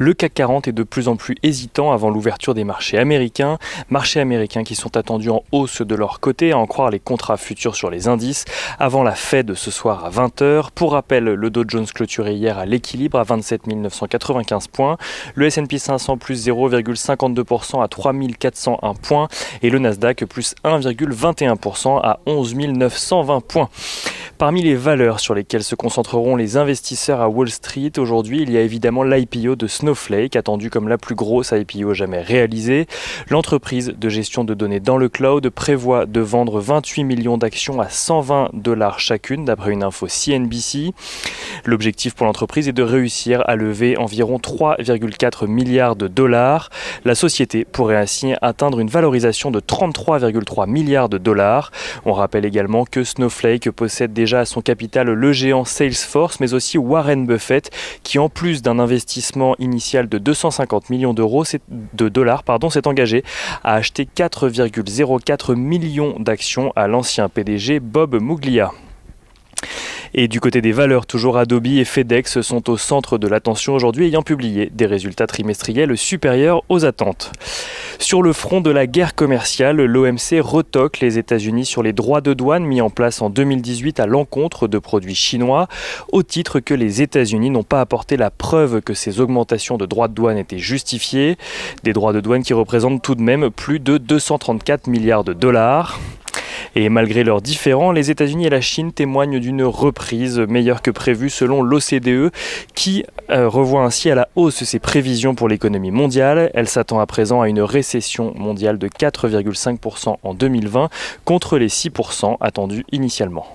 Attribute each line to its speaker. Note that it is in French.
Speaker 1: Le CAC 40 est de plus en plus hésitant avant l'ouverture des marchés américains qui sont attendus en hausse de leur côté, à en croire les contrats futurs sur les indices, avant la Fed ce soir à 20h. Pour rappel, le Dow Jones clôturait hier à l'équilibre à 27 995 points, le S&P 500 plus 0,52% à 3 401 points et le Nasdaq plus 1,21% à 11 920 points. Parmi les valeurs sur lesquelles se concentreront les investisseurs à Wall Street aujourd'hui, il y a évidemment l'IPO de Snowflake, attendue comme la plus grosse IPO jamais réalisée. L'entreprise de gestion de données dans le cloud prévoit de vendre 28 millions d'actions à $120 chacune, d'après une info CNBC. L'objectif pour l'entreprise est de réussir à lever environ 3,4 milliards de dollars. La société pourrait ainsi atteindre une valorisation de 33,3 milliards de dollars. On rappelle également que Snowflake possède déjà à son capital le géant Salesforce, mais aussi Warren Buffett, qui en plus d'un investissement initial de 250 millions de dollars, s'est engagé à acheter 4,04 millions d'actions à l'ancien PDG Bob Muglia. Et du côté des valeurs, toujours Adobe et FedEx sont au centre de l'attention aujourd'hui, ayant publié des résultats trimestriels supérieurs aux attentes. Sur le front de la guerre commerciale, l'OMC retoque les États-Unis sur les droits de douane mis en place en 2018 à l'encontre de produits chinois, au titre que les États-Unis n'ont pas apporté la preuve que ces augmentations de droits de douane étaient justifiées. Des droits de douane qui représentent tout de même plus de 234 milliards de dollars. Et malgré leurs différends, les États-Unis et la Chine témoignent d'une reprise meilleure que prévue selon l'OCDE qui revoit ainsi à la hausse ses prévisions pour l'économie mondiale. Elle s'attend à présent à une récession mondiale de 4,5% en 2020 contre les 6% attendus initialement.